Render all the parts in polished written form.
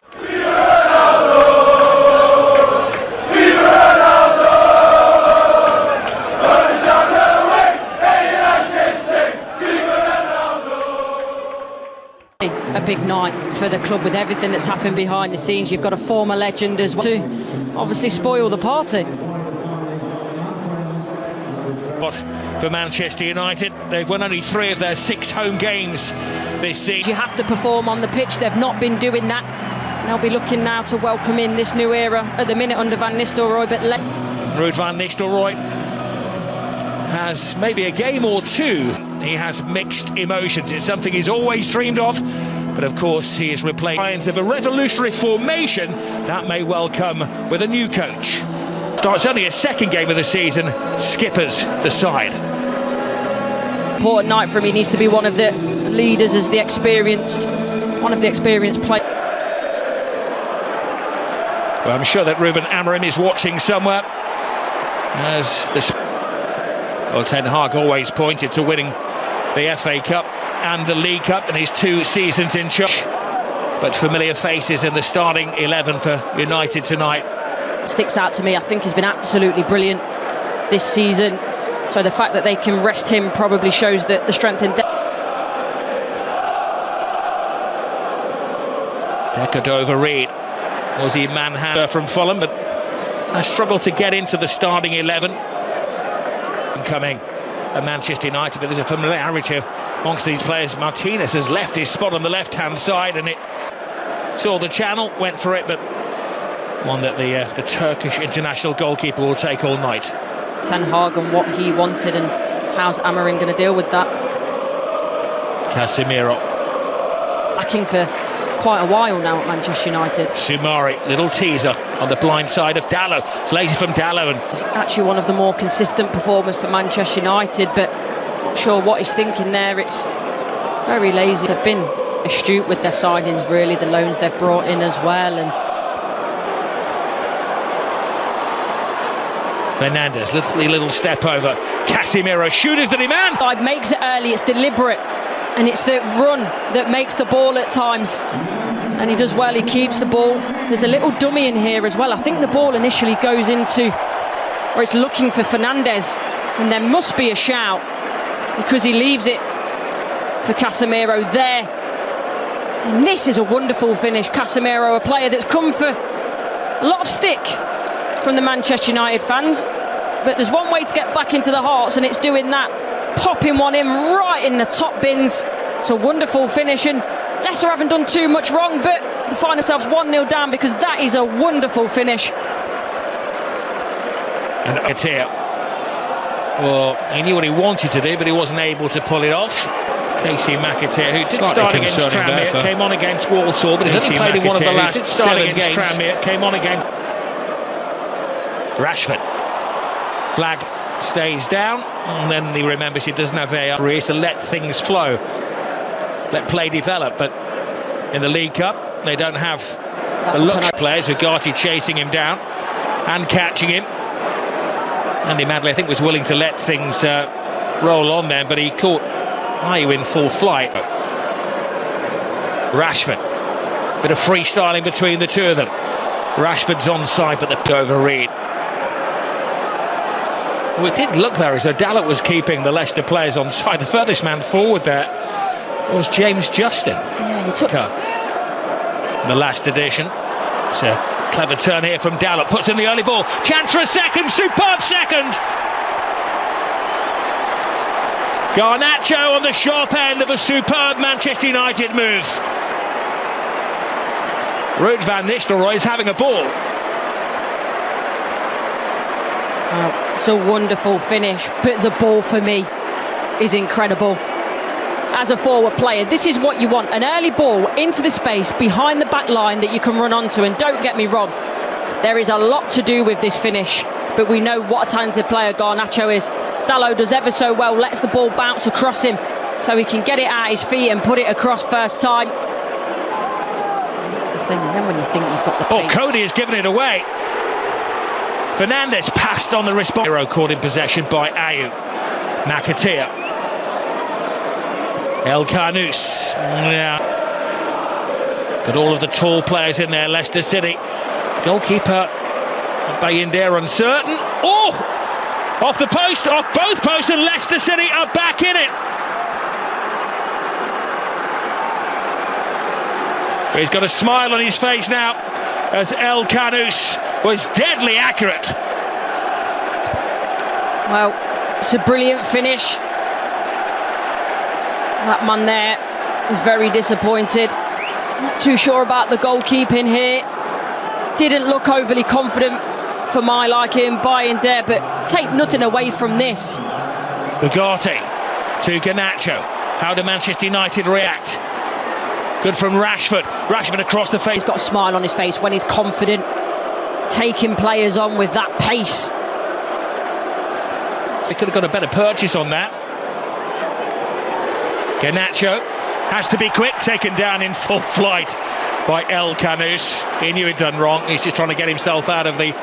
A big night for the club with everything that's happened behind the scenes. You've got a former legend as well to obviously spoil the party. What for Manchester United? They've won only 3 of their 6 home games this season. You have to perform on the pitch. They've not been doing that. And they'll be looking now to welcome in this new era at the minute under Van Nistelrooy. But Ruud van Nistelrooy has maybe a game or two. He has mixed emotions. It's something he's always dreamed of. But of course, he is replaced of a revolutionary formation that may well come with a new coach. Starts only a second game of the season, skippers the side. Important night for him. He needs to be one of the leaders as one of the experienced players. Well, I'm sure that Ruben Amorim is watching somewhere. As Ten Hag always pointed to winning the FA Cup and the League Cup in his 2 seasons in charge. But familiar faces in the starting 11 for United tonight. Sticks out to me. I think he's been absolutely brilliant this season. So the fact that they can rest him probably shows that the strength in Deckard over Reed. Was he manhandled from Fulham, but I struggled to get into the starting 11. Coming at Manchester United, but there's a familiarity amongst these players. Martinez has left his spot on the left-hand side, and it saw the channel, went for it, but one that the Turkish international goalkeeper will take all night. Ten Hag and what he wanted, and how's Amorim going to deal with that? Casemiro. Lacking for quite a while now at Manchester United. Sumari, little teaser on the blind side of Dalot. It's lazy from Dalot. And it's actually one of the more consistent performers for Manchester United, but not sure what he's thinking there. It's very lazy. They've been astute with their signings, really, the loans they've brought in as well. And Fernandes, little step over. Casemiro, shooters the demand. Side makes it early, it's deliberate, and it's the run that makes the ball at times. And he does well, he keeps the ball. There's a little dummy in here as well. I think the ball initially goes into, or it's looking for Fernandes, and there must be a shout because he leaves it for Casemiro there. And this is a wonderful finish. Casemiro, a player that's come for a lot of stick from the Manchester United fans, but there's one way to get back into the hearts, and it's doing that, popping one in right in the top bins. It's a wonderful finish, and Leicester haven't done too much wrong, but they find themselves 1-0 down because that is a wonderful finish. And Katia, well, he knew what he wanted to do, but he wasn't able to pull it off. Casey McAteer, who did start against Tranmere, came on against Walsall, but he's only played in one of the last 7 games. Tranmere, came on against Rashford. Flag stays down, and then he remembers he doesn't have VAR to let things flow, let play develop. But in the League Cup, they don't have the luxury players. Ugarte chasing him down and catching him. Andy Madley, I think, was willing to let things roll on then, but he caught Ayew in full flight. Rashford, bit of freestyling between the two of them. Rashford's onside, but the over Reed. Well, it did look there as though Dalot was keeping the Leicester players on side. The furthest man forward there was James Justin. Yeah, he took the last edition. It's a clever turn here from Dalot. Puts in the early ball. Chance for a second. Superb second. Garnacho on the sharp end of a superb Manchester United move. Ruud van Nistelrooy is having a ball. Wow, it's a wonderful finish, but the ball for me is incredible. As a forward player, this is what you want, an early ball into the space behind the back line that you can run onto. And don't get me wrong, there is a lot to do with this finish, but we know what a talented player Garnacho is. Dalot does ever so well, lets the ball bounce across him so he can get it at his feet and put it across first time. That's the thing, and then when you think you've got the pace. Oh, Cody has given it away. Fernandes passed on the response. Caught in possession by Ayew. McAteer. El Carnous. Yeah. But all of the tall players in there, Leicester City. Goalkeeper Bayindir uncertain. Oh! Off the post, off both posts, and Leicester City are back in it. He's got a smile on his face now as El Kanous was deadly accurate. Well, it's a brilliant finish. That man there is very disappointed. Not too sure about the goalkeeping here. Didn't look overly confident for my liking, Bayindir, but take nothing away from this. Ugarte to Garnacho. How do Manchester United react? Good from Rashford. Rashford across the face. He's got a smile on his face when he's confident, taking players on with that pace. So he could have got a better purchase on that. Garnacho has to be quick, taken down in full flight by El Kanous. He knew he'd done wrong. He's just trying to get himself out of the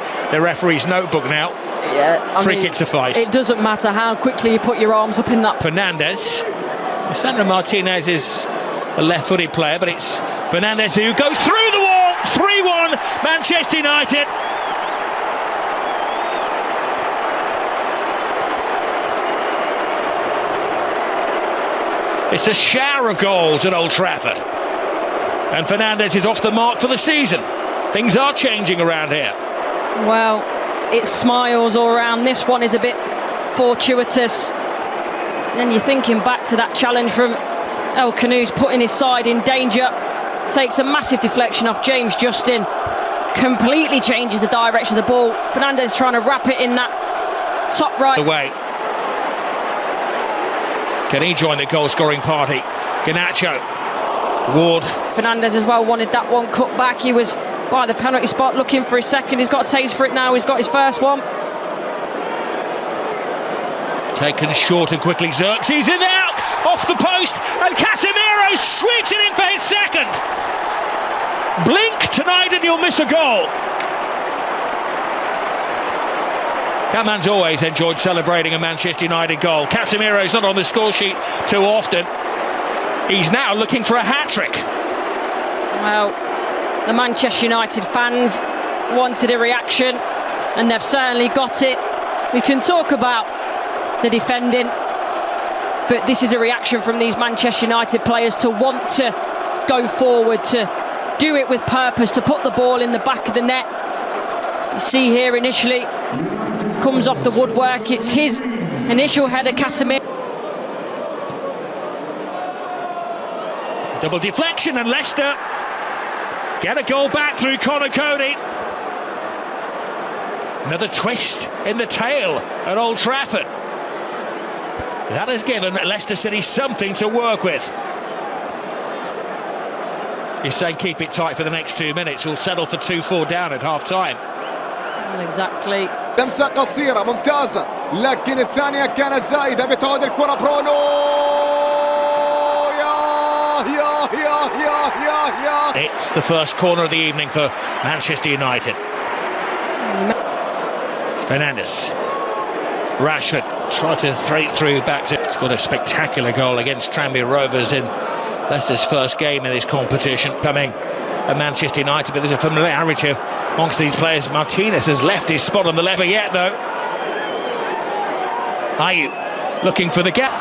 referee's notebook now. Yeah, free kick suffice. It doesn't matter how quickly you put your arms up in that. Fernandes. Sandro Martinez is a left-footed player, but it's Fernandes who goes through the wall. 3-1 Manchester United. It's a shower of goals at Old Trafford. And Fernandes is off the mark for the season. Things are changing around here. Well, it's smiles all around. This one is a bit fortuitous. Then you're thinking back to that challenge from El Kanous, putting his side in danger. Takes a massive deflection off James Justin. Completely changes the direction of the ball. Fernandes trying to wrap it in that top right. Away. Can he join the goal-scoring party? Garnacho. Ward. Fernandes as well wanted that one cut back. He was by the penalty spot looking for his second. He's got a taste for it now. He's got his first one. Taken short and quickly. Xerxes in there, off the post, and Casemiro sweeps it in for his second. Blink tonight and you'll miss a goal. That man's always enjoyed celebrating a Manchester United goal. Casemiro's not on the score sheet too often. He's now looking for a hat-trick. Well, the Manchester United fans wanted a reaction, and they've certainly got it. We can talk about the defending, but this is a reaction from these Manchester United players to want to go forward, to do it with purpose, to put the ball in the back of the net. You see here initially, comes off the woodwork, it's his initial header, Casemiro. Double deflection, and Leicester get a goal back through Conor Cody. Another twist in the tail at Old Trafford. That has given Leicester City something to work with. He's saying keep it tight for the next 2 minutes. We'll settle for 2-4 down at half-time. Well, exactly. لمسة قصيرة ممتازة، لكن الثانية كانت زايدة. بتعود الكرة برونو. It's the first corner of the evening for Manchester United. Fernandes. Rashford tried to throw it through back to... He's got a spectacular goal against Tranmere Rovers in Leicester's first game in this competition, coming at Manchester United, but there's a familiarity amongst these players. Martinez has left his spot on the left yet, though. Ayew looking for the gap.